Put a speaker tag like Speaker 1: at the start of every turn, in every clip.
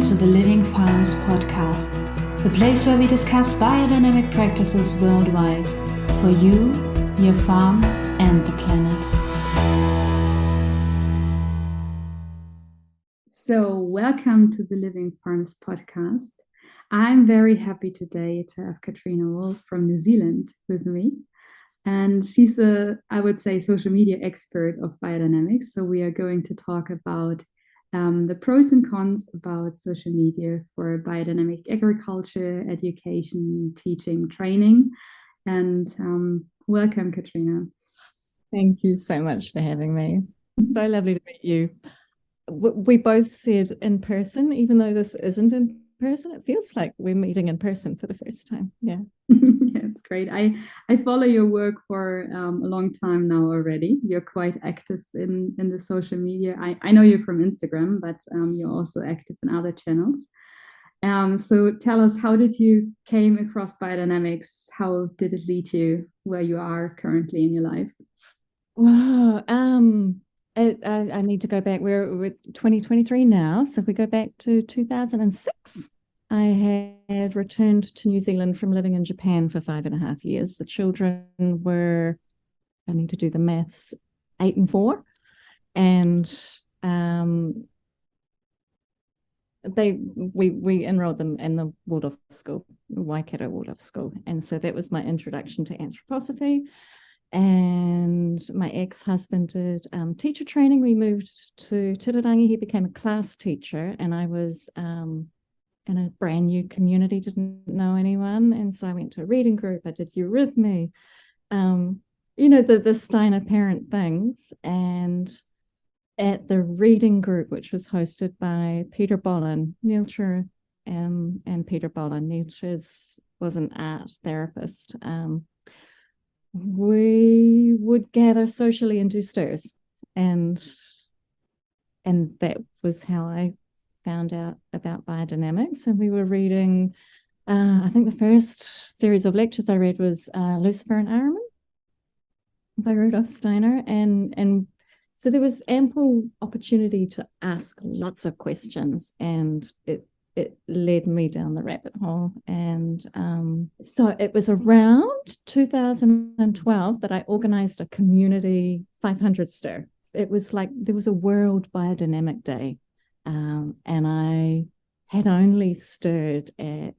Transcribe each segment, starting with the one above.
Speaker 1: to the Living Farms podcast, the place where we discuss biodynamic practices worldwide for you, your farm, and the planet. So, welcome to the Living Farms podcast. I'm very happy today to have Katrina Wolf from New Zealand with me. And she's I would say, social media expert of biodynamics. So we are going to talk about the pros and cons about social media for biodynamic agriculture, education, teaching, training. And welcome, Katrina.
Speaker 2: Thank you so much for having me. So lovely to meet you. We both said in person, even though this isn't in person, it feels like we're meeting in person for the first time. Yeah.
Speaker 1: Yeah, it's great. I follow your work for a long time now already. You're quite active in the social media. I know you from Instagram, but you're also active in other channels. So tell us, how did you came across biodynamics? How did it lead you where you are currently in your life?
Speaker 2: Wow. I need to go back. We're 2023 now. So if we go back to 2006, I had returned to New Zealand from living in Japan for 5.5 years. The children were, I need to do the maths, 8 and 4. And we enrolled them in the Waldorf school, Waikato Waldorf school. And so that was my introduction to anthroposophy. And my ex-husband did teacher training. We moved to Titirangi. He became a class teacher, and I was in a brand new community, didn't know anyone. And so I went to a reading group. I did Eurythmy, the Steiner parent things. And at the reading group, which was hosted by Peter Bolin, Neeltje and Peter Bolin, Neeltje was an art therapist. We would gather socially and do stirs, and that was how I found out about biodynamics. And we were reading, I think the first series of lectures I read was Lucifer and Ahriman by Rudolf Steiner, and so there was ample opportunity to ask lots of questions, and it led me down the rabbit hole. And so it was around 2012 that I organized a community 500 stir. It was like there was a World Biodynamic Day, and I had only stirred at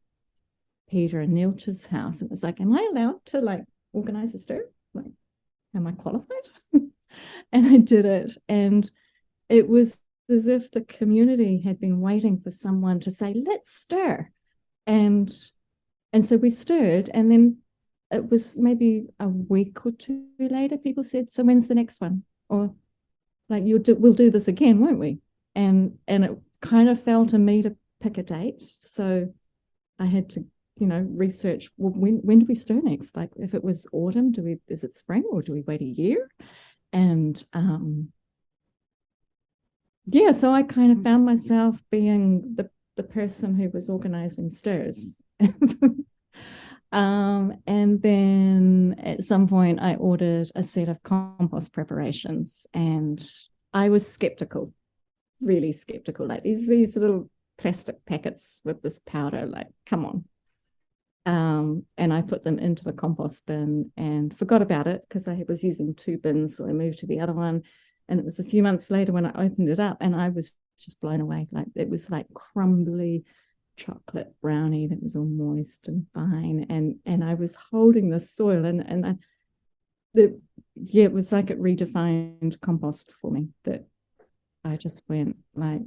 Speaker 2: Peter and Neeltje's house. It was like, am I allowed to organize a stir? Like, am I qualified? And I did it, and it was as if the community had been waiting for someone to say, let's stir. And so we stirred, and then it was maybe a week or two later, people said, so when's the next one? Or we'll do this again, won't we? And it kind of fell to me to pick a date. So I had to, research, well, when do we stir next? Like, if it was autumn, is it spring, or do we wait a year? And so I kind of found myself being the person who was organizing stirs. And then at some point I ordered a set of compost preparations, and I was skeptical, really skeptical. Like these little plastic packets with this powder, like, come on. And I put them into a compost bin and forgot about it because I was using 2 bins. So I moved to the other one. And it was a few months later when I opened it up, and I was just blown away. Like, it was like crumbly chocolate brownie that was all moist and fine. And I was holding the soil, and it was like it redefined compost for me. That I just went like,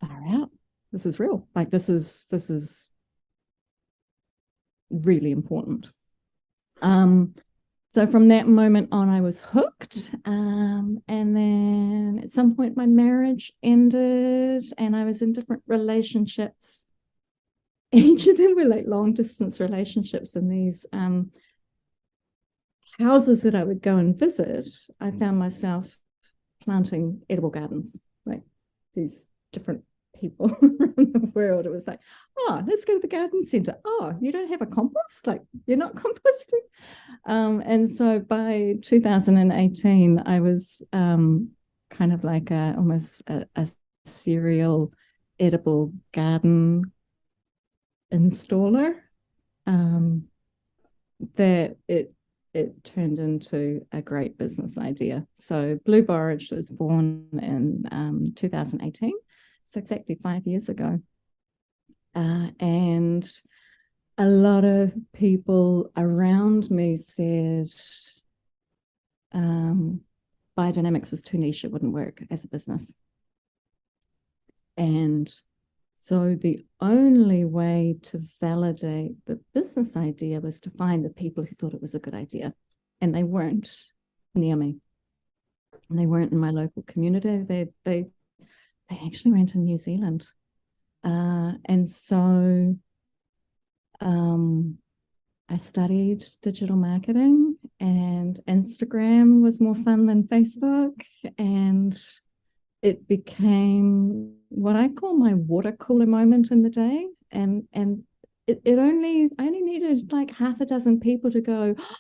Speaker 2: far out. This is real. Like, this is really important. So from that moment on, I was hooked. And then at some point, my marriage ended, and I was in different relationships. Each of them were like long distance relationships. And these houses that I would go and visit, I found myself planting edible gardens, like these different people around the world. It was like, oh, let's go to the garden center. Oh, you don't have a compost? Like, you're not composting? And so by 2018, I was kind of like almost a serial edible garden installer, that it turned into a great business idea. So Blue Borage was born in 2018. It's exactly 5 years ago. And a lot of people around me said biodynamics was too niche, it wouldn't work as a business. And so the only way to validate the business idea was to find the people who thought it was a good idea. And they weren't near me. And they weren't in my local community. They actually went to New Zealand. And so I studied digital marketing, and Instagram was more fun than Facebook. And it became what I call my water cooler moment in the day. And I only needed like half a dozen people to go, oh,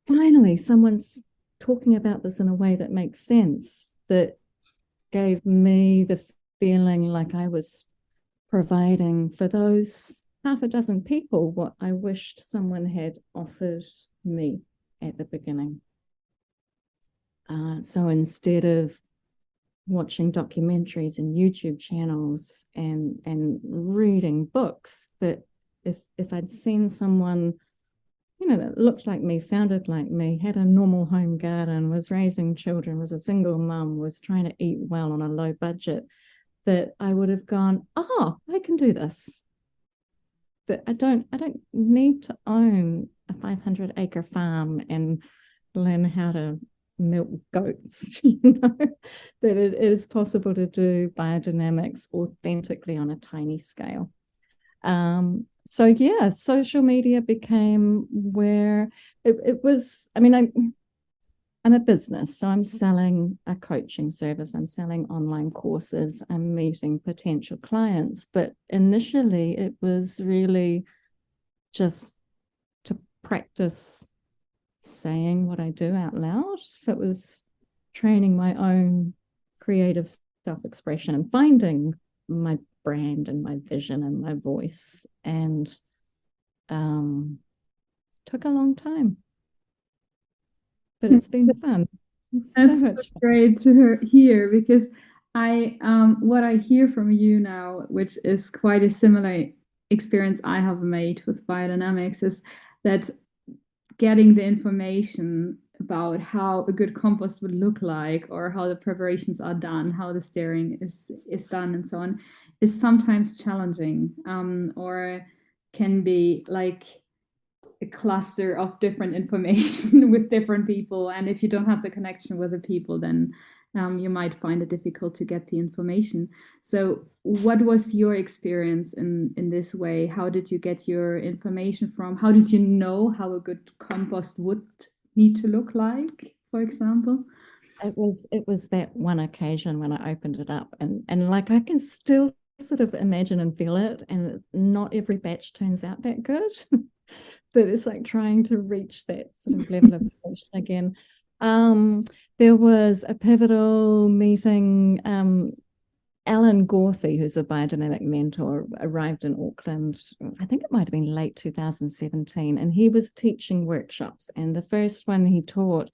Speaker 2: finally, someone's talking about this in a way that makes sense, that gave me the feeling like I was providing for those half a dozen people what I wished someone had offered me at the beginning. So instead of watching documentaries and YouTube channels and reading books, that if I'd seen someone, that looked like me, sounded like me, had a normal home garden, was raising children, was a single mum, was trying to eat well on a low budget, that I would have gone, oh, I can do this. That I don't need to own a 500-acre farm and learn how to milk goats, that it is possible to do biodynamics authentically on a tiny scale. So yeah, social media became where it was. I mean, I'm a business, so I'm selling a coaching service, I'm selling online courses, I'm meeting potential clients. But initially, it was really just to practice saying what I do out loud. So it was training my own creative self-expression and finding my brand and my vision and my voice. And took a long time, but it's been fun. It's so much fun.
Speaker 1: Great to hear, because what I hear from you now, which is quite a similar experience I have made with biodynamics, is that getting the information about how a good compost would look like, or how the preparations are done, how the stirring is done, and so on, is sometimes challenging, or can be like a cluster of different information with different people. And if you don't have the connection with the people, then you might find it difficult to get the information. So what was your experience in this way? How did you get your information from? How did you know how a good compost would need to look like, for example?
Speaker 2: It was that one occasion when I opened it up, and like I can still sort of imagine and feel it, and not every batch turns out that good. That it's like trying to reach that sort of level of passion again. There was a pivotal meeting. Alan Gorthy, who's a biodynamic mentor, arrived in Auckland, I think it might have been late 2017, and he was teaching workshops. And the first one he taught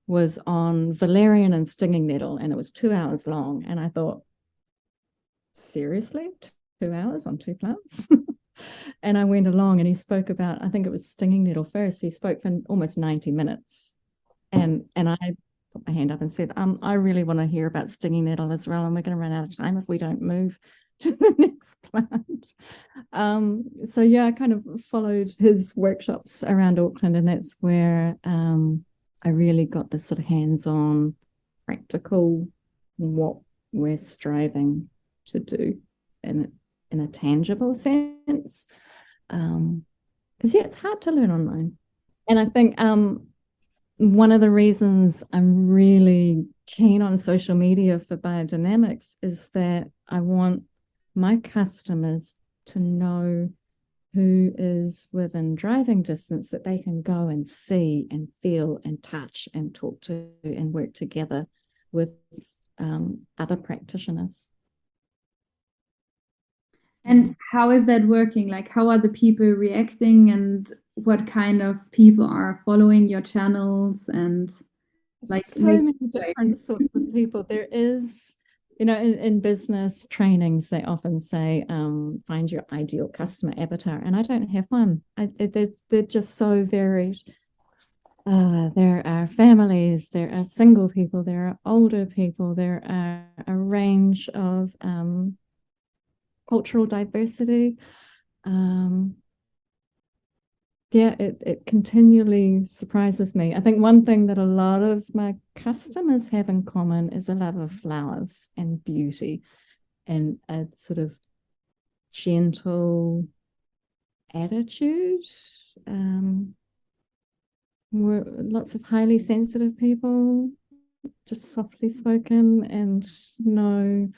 Speaker 2: was on valerian and stinging nettle, and it was 2 hours long. And I thought, seriously, 2 hours on 2 plants? And I went along, and he spoke about, I think it was stinging nettle first. He spoke for almost 90 minutes. And I put my hand up and said, I really want to hear about stinging nettle as well, and we're going to run out of time if we don't move to the next plant. So yeah, I kind of followed his workshops around Auckland, and that's where I really got the sort of hands-on, practical, what we're striving to do in a tangible sense. Because yeah, it's hard to learn online. And I think one of the reasons I'm really keen on social media for biodynamics is that I want my customers to know who is within driving distance, that they can go and see and feel and touch and talk to and work together with other practitioners.
Speaker 1: And how is that working? Like, how are the people reacting, and what kind of people are following your channels? And like,
Speaker 2: So many different sorts of people. There is, in business trainings, they often say, find your ideal customer avatar. And I don't have one. They're just so varied. There are families, there are single people, there are older people, there are a range of cultural diversity. Yeah, it continually surprises me. I think one thing that a lot of my customers have in common is a love of flowers and beauty and a sort of gentle attitude. We're lots of highly sensitive people, just softly spoken, and no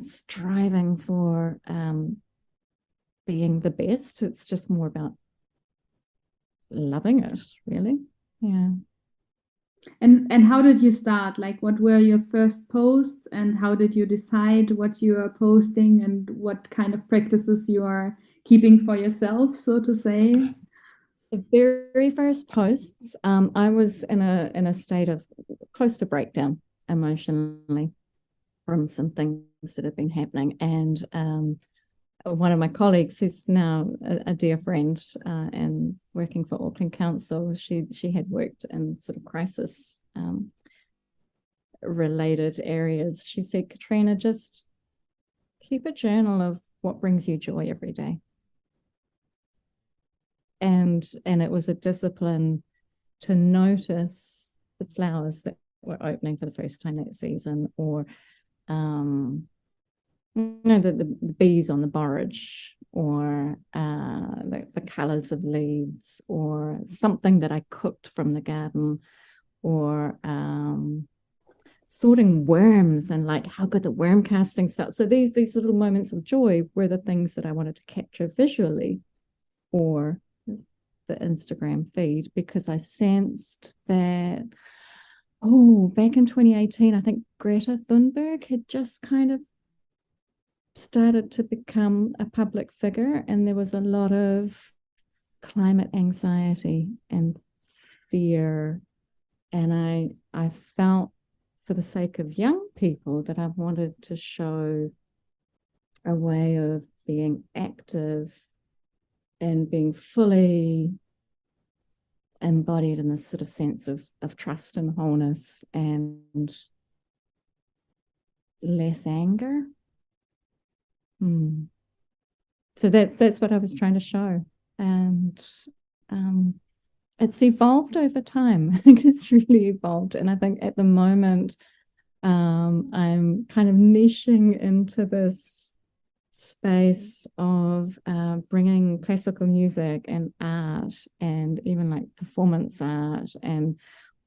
Speaker 2: striving for being the best. It's just more about loving it, really. Yeah.
Speaker 1: And how did you start? Like, what were your first posts, and how did you decide what you are posting and what kind of practices you are keeping for yourself, so to say?
Speaker 2: The very first posts, I was in a state of close to breakdown emotionally from some things that have been happening. And one of my colleagues, who's now a dear friend and working for Auckland Council, she had worked in sort of crisis related areas. She said, Katrina, just keep a journal of what brings you joy every day. And it was a discipline to notice the flowers that were opening for the first time that season, or the bees on the borage, or the colors of leaves, or something that I cooked from the garden, or sorting worms and like how good the worm casting felt. So these little moments of joy were the things that I wanted to capture visually for the Instagram feed, because I sensed that, back in 2018, I think Greta Thunberg had just kind of started to become a public figure, and there was a lot of climate anxiety and fear. And I felt, for the sake of young people, that I wanted to show a way of being active and being fully embodied in this sort of sense of trust and wholeness and less anger. So that's what I was trying to show. And it's evolved over time. I think it's really evolved. And I think at the moment, I'm kind of niching into this space of bringing classical music and art, and even like performance art, and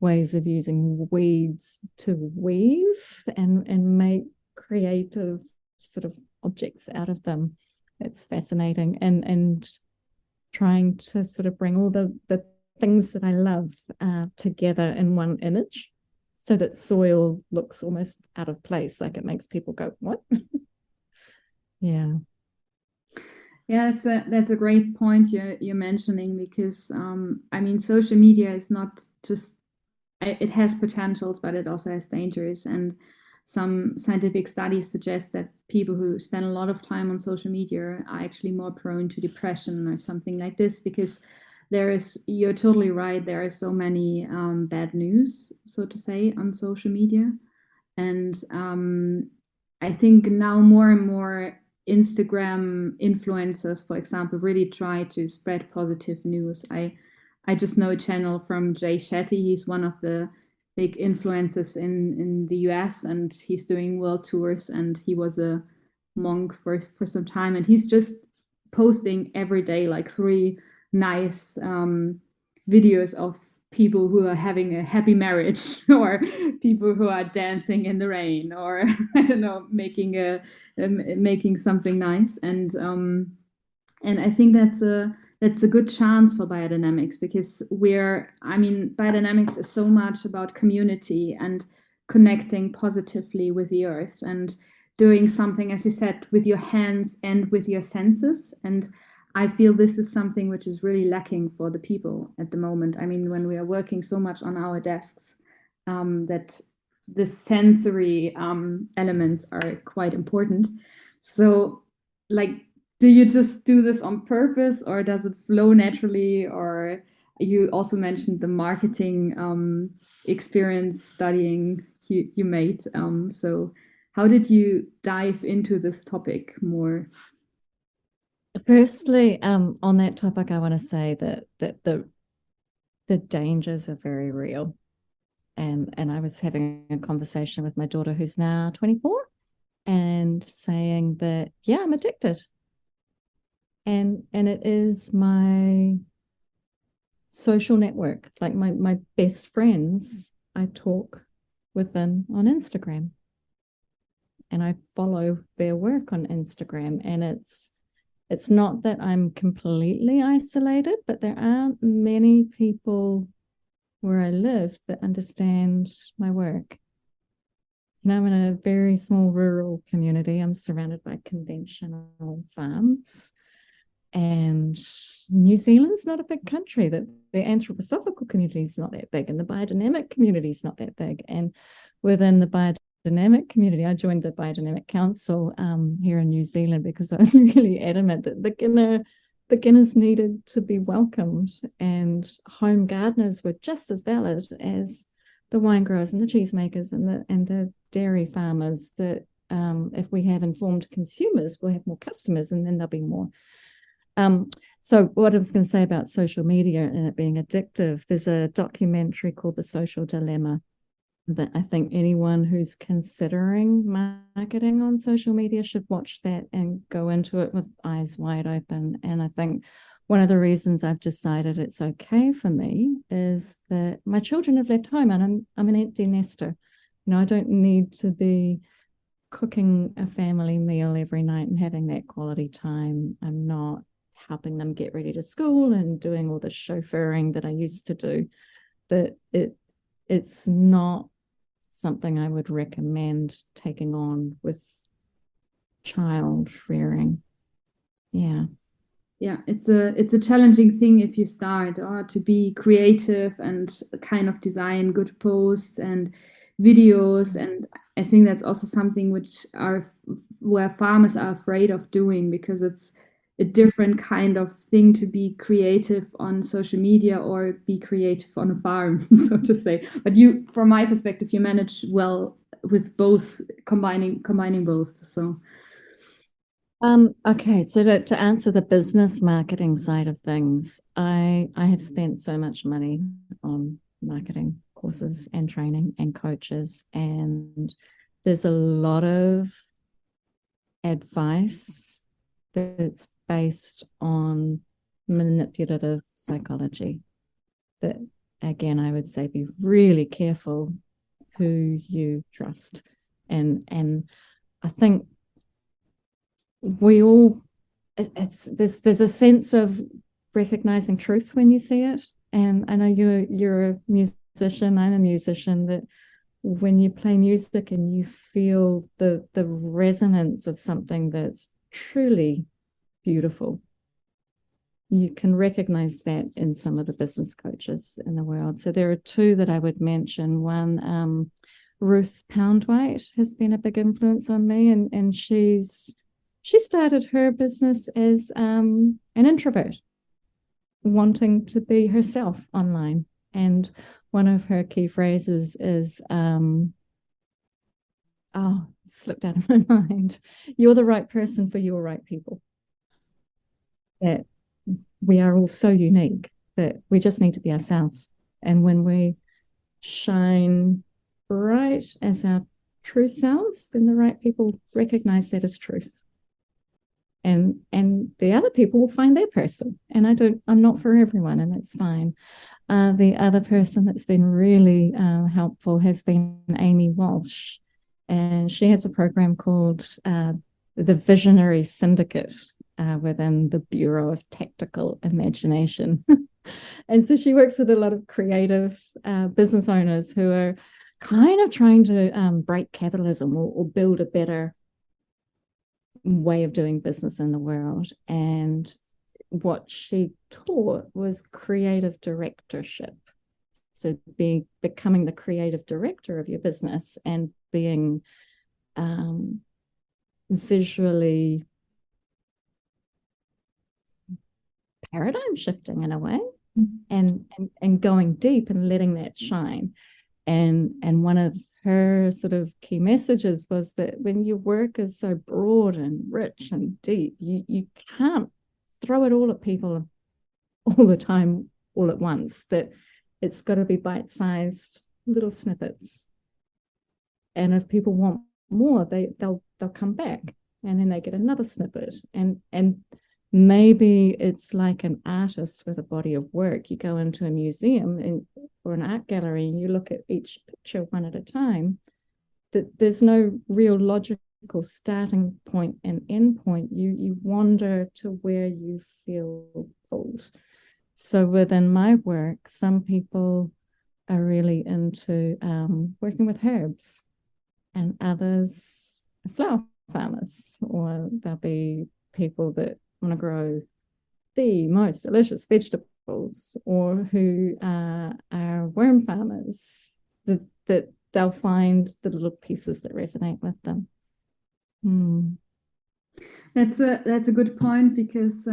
Speaker 2: ways of using weeds to weave and make creative sort of objects out of them. It's fascinating, and trying to sort of bring all the things that I love together in one image, so that soil looks almost out of place, like it makes people go, what? Yeah.
Speaker 1: Yeah, that's a great point you're mentioning, because I mean, social media is not just, it has potentials, but it also has dangers. And some scientific studies suggest that people who spend a lot of time on social media are actually more prone to depression or something like this, because you're totally right, there are so many bad news, so to say, on social media. And I think now more and more Instagram influencers, for example, really try to spread positive news. I just know a channel from Jay Shetty. He's one of the big influencers in the US, and he's doing world tours, and he was a monk for some time, and he's just posting every day like 3 nice videos of people who are having a happy marriage, or people who are dancing in the rain, or I don't know, making something nice. And I think that's a good chance for biodynamics, because biodynamics is so much about community and connecting positively with the earth. And doing something, as you said, with your hands and with your senses. And I feel this is something which is really lacking for the people at the moment. I mean, when we are working so much on our desks, that the sensory elements are quite important. So, like, do you just do this on purpose, or does it flow naturally? Or you also mentioned the marketing experience studying you made. So how did you dive into this topic more?
Speaker 2: Firstly, on that topic, I want to say that the dangers are very real. And I was having a conversation with my daughter, who's now 24, and saying that, yeah, I'm addicted. And it is my social network. Like my best friends, I talk with them on Instagram. And I follow their work on Instagram. And it's not that I'm completely isolated, but there aren't many people where I live that understand my work. I'm in a very small rural community. I'm surrounded by conventional farms. And New Zealand's not a big country. The anthroposophical community is not that big, and the biodynamic community is not that big. And within the biodynamic community, I joined the Biodynamic Council here in New Zealand because I was really adamant that beginners needed to be welcomed, and home gardeners were just as valid as the wine growers and the cheesemakers and the dairy farmers. That if we have informed consumers, we'll have more customers, and then there'll be more. So what I was going to say about social media and it being addictive, there's a documentary called The Social Dilemma that I think anyone who's considering marketing on social media should watch that and go into it with eyes wide open. And I think one of the reasons I've decided it's okay for me is that my children have left home, and I'm an empty nester. I don't need to be cooking a family meal every night and having that quality time. I'm not helping them get ready to school and doing all the chauffeuring that I used to do. That it's not something I would recommend taking on with child rearing. Yeah.
Speaker 1: Yeah, it's a challenging thing if you start to be creative and kind of design good posts and videos. And I think that's also something where farmers are afraid of doing, because it's a different kind of thing to be creative on social media or be creative on a farm, so to say. But you, from my perspective, you manage well with both, combining both. So
Speaker 2: okay, so to answer the business marketing side of things, I have spent so much money on marketing courses and training and coaches, and there's a lot of advice that's based on manipulative psychology. That, again, I would say be really careful who you trust. And I think we all, there's a sense of recognizing truth when you see it. And I know you're a musician, I'm a musician, that when you play music and you feel the resonance of something that's truly beautiful, you can recognize that in some of the business coaches in the world. So there are two that I would mention. One, Ruth Poundwhite has been a big influence on me, and she started her business as an introvert, wanting to be herself online. And one of her key phrases is, slipped out of my mind, you're the right person for your right people. That we are all so unique that we just need to be ourselves. And when we shine bright as our true selves, then the right people recognize that as truth. And the other people will find their person. And I'm not for everyone, and that's fine. The other person that's been really helpful has been Amy Walsh. And she has a program called the Visionary Syndicate within the Bureau of Tactical Imagination. And so she works with a lot of creative business owners who are kind of trying to break capitalism or build a better way of doing business in the world. And what she taught was creative directorship. So becoming the creative director of your business and being visually paradigm shifting in a way, and going deep and letting that shine. And one of her sort of key messages was that when your work is so broad and rich and deep, you can't throw it all at people all the time, all at once, that it's got to be bite-sized little snippets. And if people want more, they'll come back, and then they get another snippet. And maybe it's like an artist with a body of work. You go into a museum or an art gallery and you look at each picture one at a time. That there's no real logical starting point and end point. You wander to where you feel pulled. So within my work, some people are really into working with herbs, and others are flower farmers, or there'll be people that want to grow the most delicious vegetables, or who are worm farmers, that they'll find the little pieces that resonate with them.
Speaker 1: That's a good point, because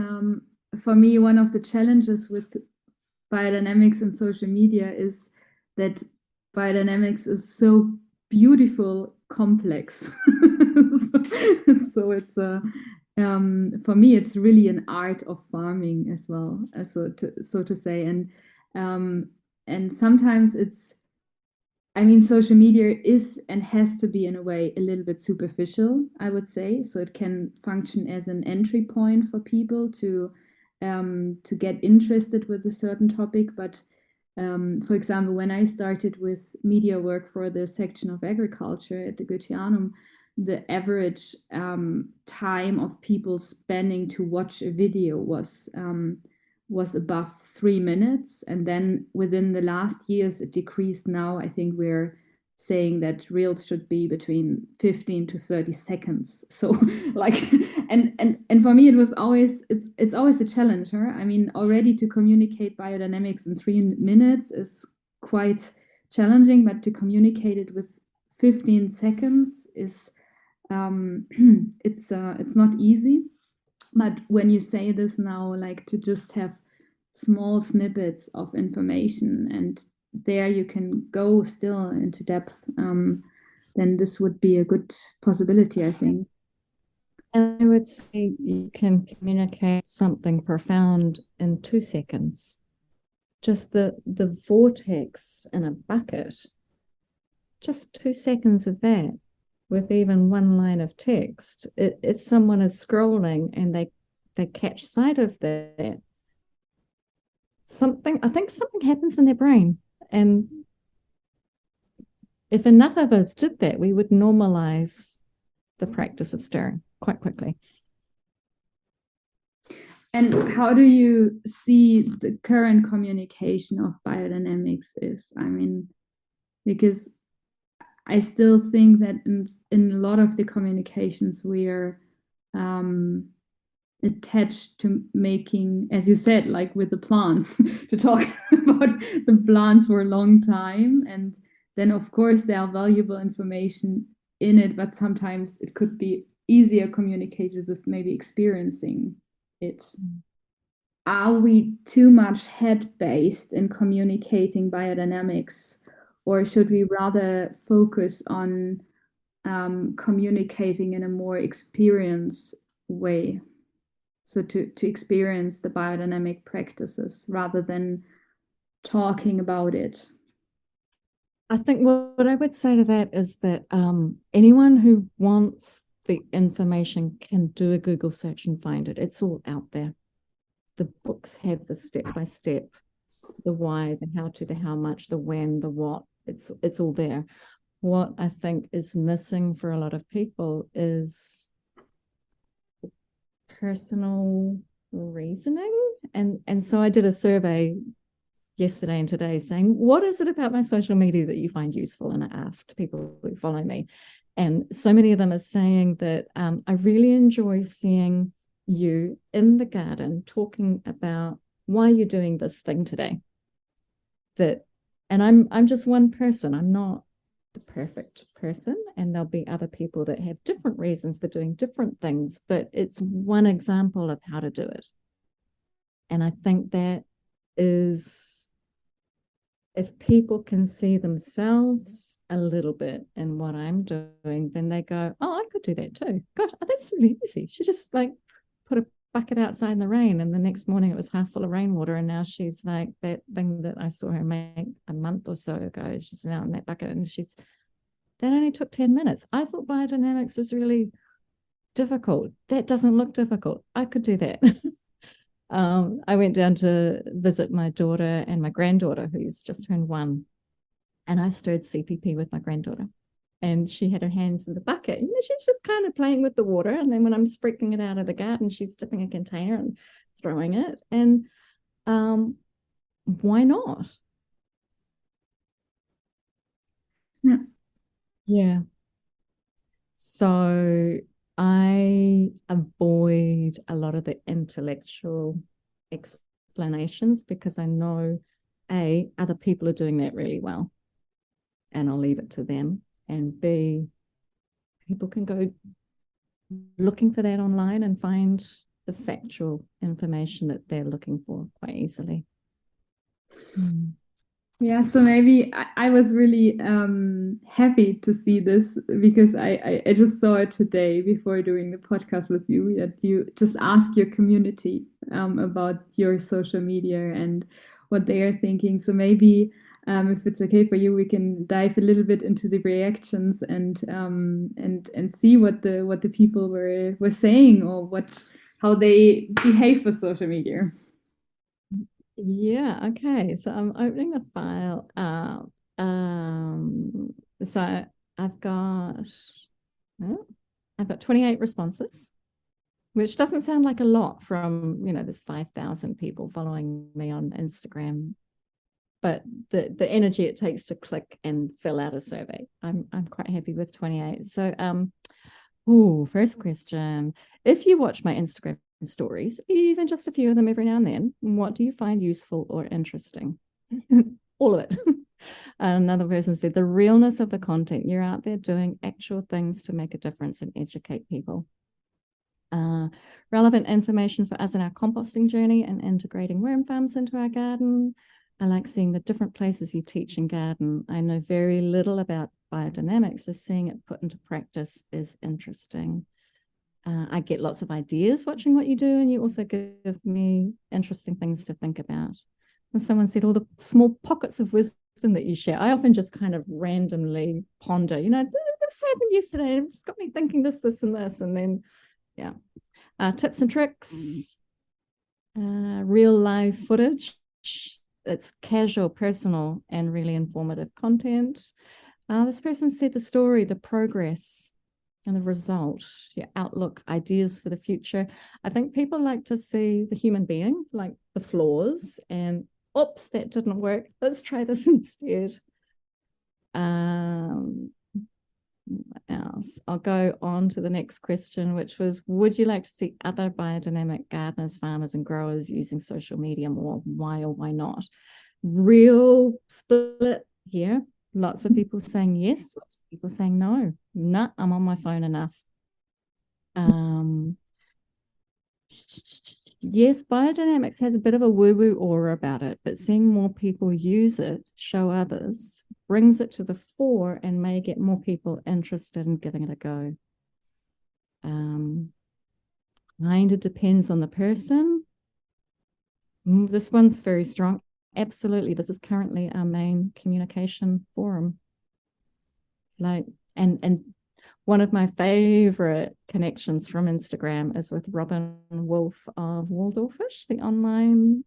Speaker 1: for me, one of the challenges with biodynamics and social media is that biodynamics is so beautiful, complex. So it's for me, it's really an art of farming as well, so to say. And sometimes I mean, social media is and has to be in a way a little bit superficial, I would say. So it can function as an entry point for people to get interested with a certain topic. But for example, when I started with media work for the section of agriculture at the Goetheanum, the average time of people spending to watch a video was above 3 minutes. And then within the last years, it decreased. Now I think we're saying that reels should be between 15 to 30 seconds. So like, and for me, it's always a challenge. Huh? I mean, already to communicate biodynamics in 3 minutes is quite challenging, but to communicate it with 15 seconds is it's not easy. But when you say this now, like to just have small snippets of information, and there you can go still into depth, then this would be a good possibility, I think.
Speaker 2: And I would say you can communicate something profound in 2 seconds. Just the vortex in a bucket, just 2 seconds of that, with even one line of text. If someone is scrolling and they catch sight of that, I think something happens in their brain. And if enough of us did that, we would normalize the practice of stirring quite quickly.
Speaker 1: And how do you see the current communication of biodynamics is? I mean, because I still think that in a lot of the communications we are attached to making, as you said, like with the plants, to talk about the plants for a long time. And then, of course, there are valuable information in it, but sometimes it could be easier communicated with maybe experiencing it. Are we too much head-based in communicating biodynamics, or should we rather focus on communicating in a more experienced way? So to experience the biodynamic practices rather than talking about it.
Speaker 2: I think what I would say to that is that anyone who wants the information can do a Google search and find it. It's all out there. The books have the step-by-step, the why, the how to, the how much, the when, the what. It's all there. What I think is missing for a lot of people is personal reasoning. And so I did a survey yesterday and today saying, what is it about my social media that you find useful? And I asked people who follow me. And so many of them are saying that I really enjoy seeing you in the garden talking about why you're doing this thing today. And I'm just one person. I'm not the perfect person, and there'll be other people that have different reasons for doing different things, but it's one example of how to do it. And I think that is, if people can see themselves a little bit in what I'm doing, then they go, oh, I could do that too. Gosh, that's really easy. She just like put a bucket outside in the rain, and the next morning it was half full of rainwater, and now she's like that thing that I saw her make a month or so ago. She's now in that bucket, and that only took 10 minutes. I thought biodynamics was really difficult. That doesn't look difficult. I could do that. I went down to visit my daughter and my granddaughter, who's just turned 1, and I stirred CPP with my granddaughter. And she had her hands in the bucket. She's just kind of playing with the water. And then when I'm sprinkling it out of the garden, she's dipping a container and throwing it. And why not?
Speaker 1: Yeah.
Speaker 2: Yeah. So I avoid a lot of the intellectual explanations because I know, A, other people are doing that really well, and I'll leave it to them. And B, people can go looking for that online and find the factual information that they're looking for quite easily.
Speaker 1: Yeah, so maybe I was really happy to see this because I just saw it today before doing the podcast with you, that you just asked your community about your social media and what they are thinking. So maybe if it's okay for you, we can dive a little bit into the reactions and see what the people were saying, or how they behave with social media.
Speaker 2: Yeah, okay. So I'm opening the file up. So I've got oh, I've got 28 responses, which doesn't sound like a lot from, there's 5,000 people following me on Instagram. But the energy it takes to click and fill out a survey, I'm quite happy with 28. So first question. If you watch my Instagram stories, even just a few of them every now and then, what do you find useful or interesting? All of it. Another person said, the realness of the content. You're out there doing actual things to make a difference and educate people. Relevant information for us in our composting journey and integrating worm farms into our garden. I like seeing the different places you teach and garden. I know very little about biodynamics, so seeing it put into practice is interesting. I get lots of ideas watching what you do, and you also give me interesting things to think about. And someone said, all the small pockets of wisdom that you share. I often just kind of randomly ponder, this happened yesterday, and it's got me thinking this, and this, and then, yeah. Tips and tricks, real live footage. It's casual, personal, and really informative content. This person said the story, the progress, and the result, your outlook, ideas for the future. I think people like to see the human being, like the flaws, and oops, that didn't work. Let's try this instead. What else? I'll go on to the next question, which was, would you like to see other biodynamic gardeners, farmers, and growers using social media more? Why or why not? Real split here. Lots of people saying yes, lots of people saying no. Nah, I'm on my phone enough. Yes, biodynamics has a bit of a woo-woo aura about it, but seeing more people use it, show others, brings it to the fore and may get more people interested in giving it a go. Kind of depends on the person. This one's very strong. Absolutely, this is currently our main communication forum. And one of my favorite connections from Instagram is with Robin Wolf of Waldorfish, the online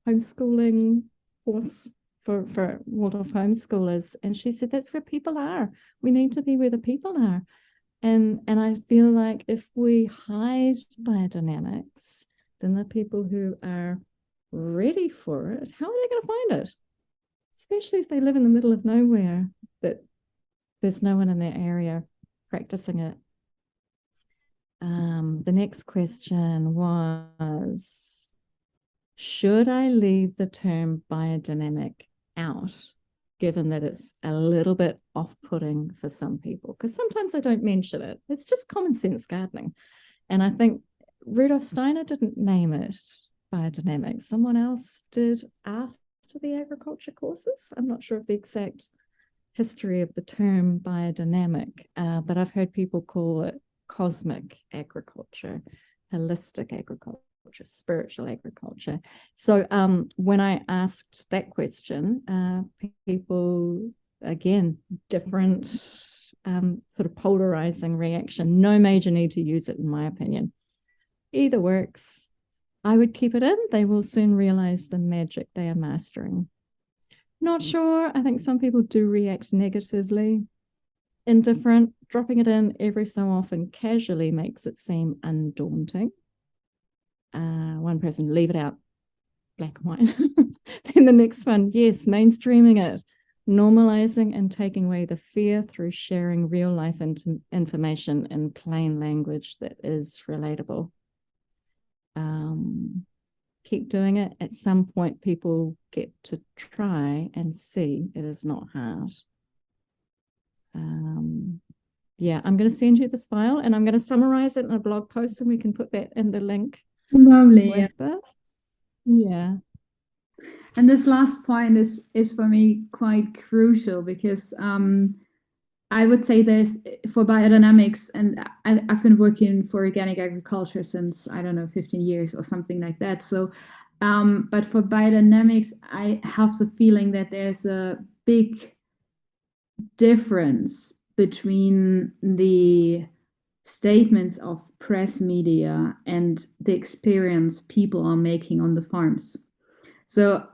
Speaker 2: homeschooling course for Waldorf homeschoolers. And she said, that's where people are. We need to be where the people are. And I feel like if we hide biodynamics, then the people who are ready for it, how are they going to find it? Especially if they live in the middle of nowhere, that there's no one in their area practicing it. The next question was, should I leave the term biodynamic out, given that it's a little bit off-putting for some people? Because sometimes I don't mention it. It's just common sense gardening. And I think Rudolf Steiner didn't name it biodynamic. Someone else did after the agriculture courses. I'm not sure of the exact history of the term biodynamic, but I've heard people call it cosmic agriculture, holistic agriculture, spiritual agriculture. So when I asked that question, people, again, different sort of polarizing reaction. No major need to use it, in my opinion. Either works. I would keep it in. They will soon realize the magic they are mastering. Not sure. I think some people do react negatively. Indifferent. Dropping it in every so often casually makes it seem undaunting. One person, leave it out, black and white. Then the next one, yes, mainstreaming it, normalizing and taking away the fear through sharing real life information in plain language that is relatable. Keep doing it. At some point, people get to try and see it is not hard. Yeah, I'm going to send you this file and I'm going to summarize it in a blog post and we can put that in the link.
Speaker 1: Lovely. Yeah.
Speaker 2: This. Yeah.
Speaker 1: And this last point is for me quite crucial because I would say there's for biodynamics, and I've been working for organic agriculture since, I don't know, 15 years or something like that. So, but for biodynamics, I have the feeling that there's a big difference between the statements of press media and the experience people are making on the farms. So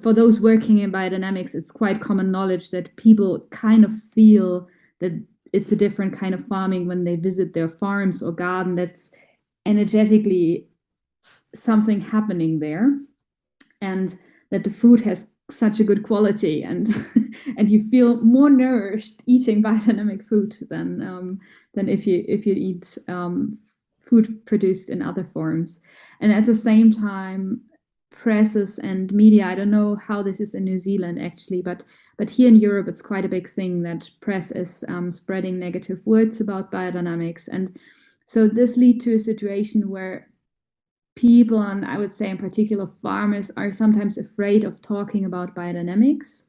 Speaker 1: for those working in biodynamics, it's quite common knowledge that people kind of feel that it's a different kind of farming when they visit their farms or garden. That's energetically something happening there, and that the food has such a good quality, and and you feel more nourished eating biodynamic food than if you eat food produced in other forms. And at the same time, presses and media, I don't know how this is in New Zealand actually, but here in Europe it's quite a big thing that press is spreading negative words about biodynamics. And so this leads to a situation where people, and I would say in particular farmers, are sometimes afraid of talking about biodynamics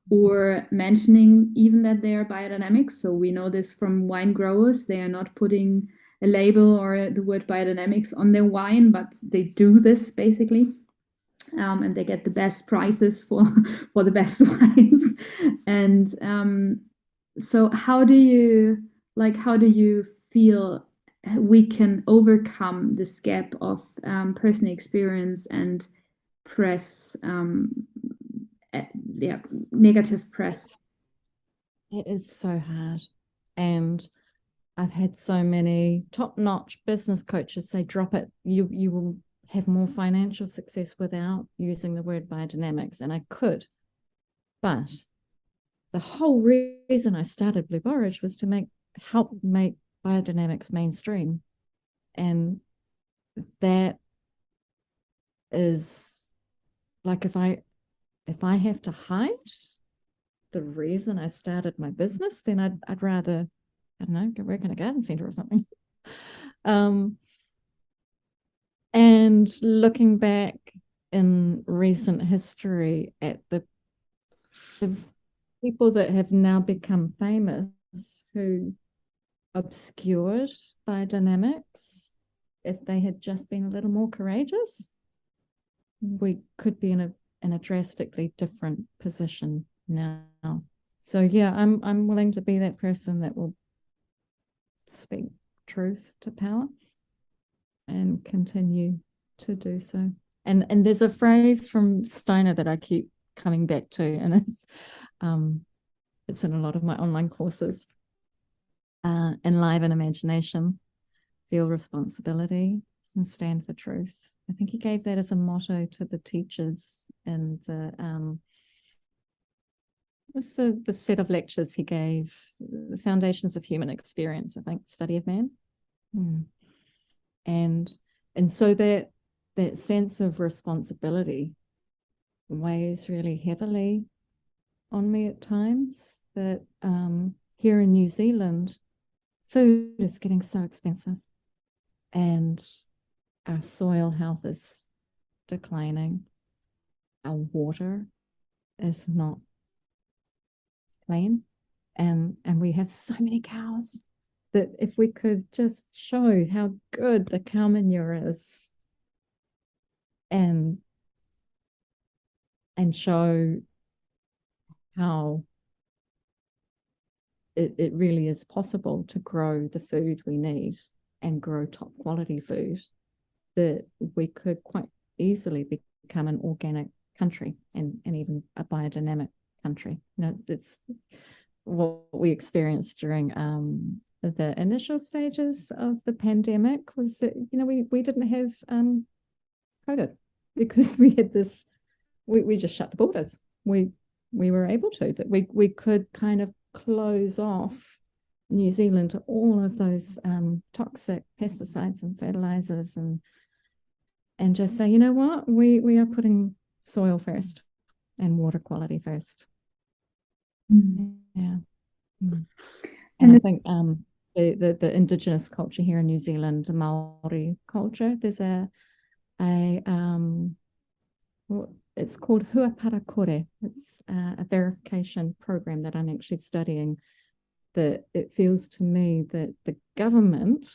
Speaker 1: or mentioning even that they are biodynamics. So we know this from wine growers. They are not putting a label or the word biodynamics on their wine, but they do this basically. And they get the best prices for the best wines. And so how do you feel we can overcome this gap of personal experience and press, negative press?
Speaker 2: It is so hard. And I've had so many top-notch business coaches say, drop it. You will have more financial success without using the word biodynamics. And I could. But the whole reason I started Blue Borage was to help make biodynamics mainstream. And that is like, if I have to hide the reason I started my business, then I'd rather, I don't know, go work in a garden center or something. And looking back in recent history at the people that have now become famous who obscured biodynamics, if they had just been a little more courageous, we could be in a drastically different position now. So yeah, I'm willing to be that person that will speak truth to power and continue to do so. And there's a phrase from Steiner that I keep coming back to, and it's in a lot of my online courses. Enliven imagination, feel responsibility, and stand for truth. I think he gave that as a motto to the teachers in the set of lectures he gave, the Foundations of Human Experience, I think, Study of Man. And so that sense of responsibility weighs really heavily on me at times, that here in New Zealand, food is getting so expensive and our soil health is declining. Our water is not clean. And we have so many cows that if we could just show how good the cow manure is and show how it really is possible to grow the food we need and grow top quality food, that we could quite easily become an organic country and even a biodynamic country. It's what we experienced during the initial stages of the pandemic was that, we didn't have COVID because we had this, we just shut the borders. We were able to, that we could kind of close off New Zealand to all of those toxic pesticides and fertilizers and just say, you know what, we are putting soil first and water quality first. Yeah. And I think the indigenous culture here in New Zealand, the Maori culture, there's it's called Huapara Kore. It's a verification program that I'm actually studying, that it feels to me that the government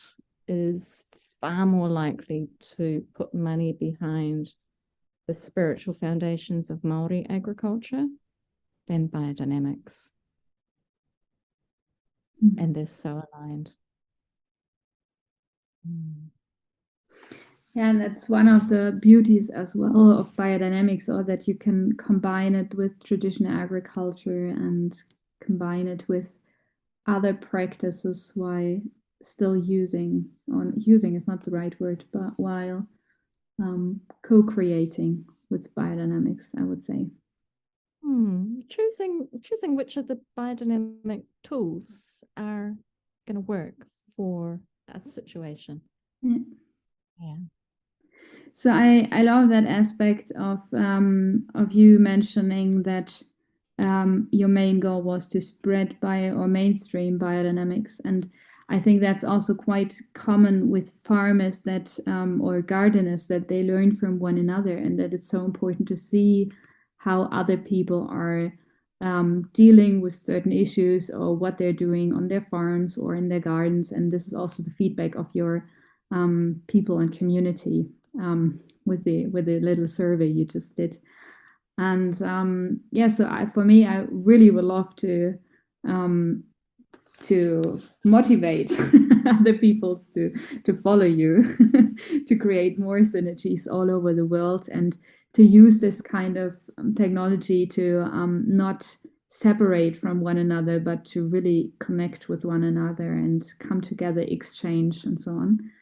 Speaker 2: is far more likely to put money behind the spiritual foundations of Maori agriculture than biodynamics. And they're so aligned.
Speaker 1: Yeah, and that's one of the beauties as well of biodynamics, or that you can combine it with traditional agriculture and combine it with other practices while still using is not the right word, but while co-creating with biodynamics, I would say.
Speaker 2: Choosing which of the biodynamic tools are going to work for that situation. Yeah.
Speaker 1: So I love that aspect of you mentioning that your main goal was to spread mainstream biodynamics, and I think that's also quite common with farmers that or gardeners, that they learn from one another, and that it's so important to see how other people are dealing with certain issues or what they're doing on their farms or in their gardens. And this is also the feedback of your people and community with the little survey you just did. And so for me, I really would love to motivate other people to follow you, to create more synergies all over the world, and to use this kind of technology to not separate from one another, but to really connect with one another and come together, exchange, and so on.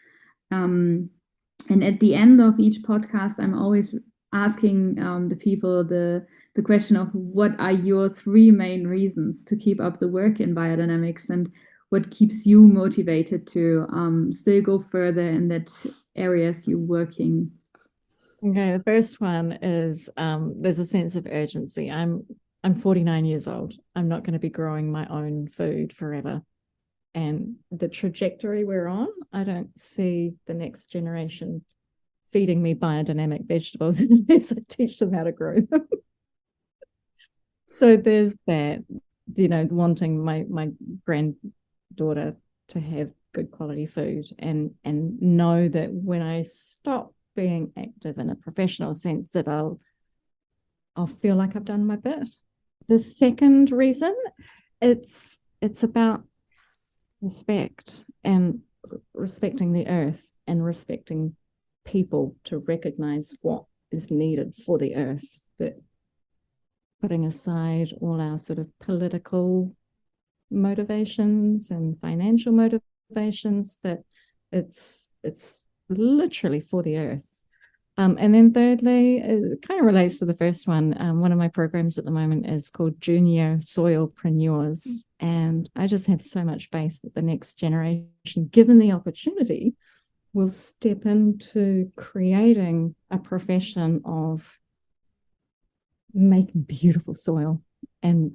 Speaker 1: And at the end of each podcast, I'm always asking the people the question of what are your 3 main reasons to keep up the work in biodynamics, and what keeps you motivated to still go further in that areas you're working.
Speaker 2: Okay, the first one is there's a sense of urgency. I'm 49 years old. I'm not going to be growing my own food forever. And the trajectory we're on, I don't see the next generation feeding me biodynamic vegetables unless I teach them how to grow them. So there's that, wanting my granddaughter to have good quality food and know that when I stop being active in a professional sense, that I'll feel like I've done my bit. The second reason, it's about respect, and respecting the earth and respecting people, to recognize what is needed for the earth, that putting aside all our sort of political motivations and financial motivations, that it's literally for the earth. And then thirdly, it kind of relates to the first one. One of my programs at the moment is called Junior Soilpreneurs. And I just have so much faith that the next generation, given the opportunity, will step into creating a profession of making beautiful soil and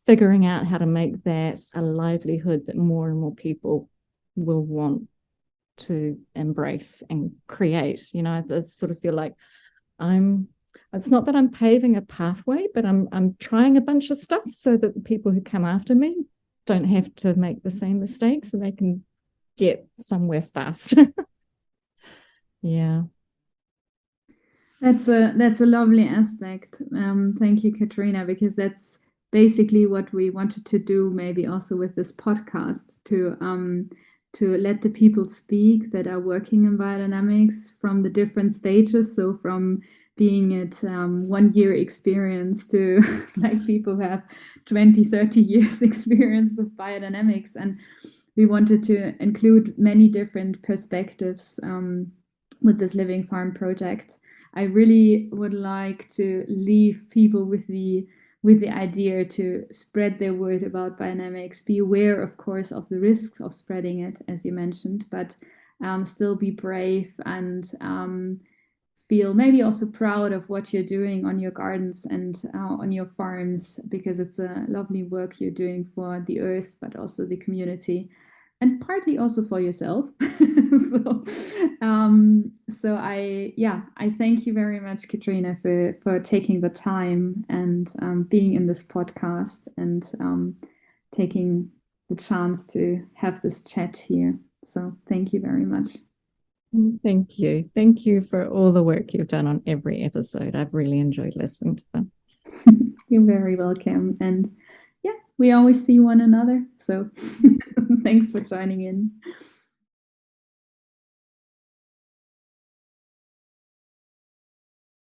Speaker 2: figuring out how to make that a livelihood that more and more people will want to embrace and create. I sort of feel like it's not that I'm paving a pathway, but I'm trying a bunch of stuff so that the people who come after me don't have to make the same mistakes and they can get somewhere faster. Yeah.
Speaker 1: That's a lovely aspect. Thank you, Katrina, because that's basically what we wanted to do, maybe also with this podcast, to let the people speak that are working in biodynamics from the different stages. So from being at 1 year experience to like people who have 20, 30 years experience with biodynamics. And we wanted to include many different perspectives with this Living Farm project. I really would like to leave people with the idea to spread their word about biodynamics. Be aware, of course, of the risks of spreading it, as you mentioned, but still be brave and feel maybe also proud of what you're doing on your gardens and on your farms, because it's a lovely work you're doing for the earth, but also the community and partly also for yourself. So I thank you very much, Katrina, for taking the time and being in this podcast and taking the chance to have this chat here. So thank you very much.
Speaker 2: Thank you. Thank you for all the work you've done on every episode. I've really enjoyed listening to them.
Speaker 1: You're very welcome. And yeah, we always see one another. So thanks for joining in.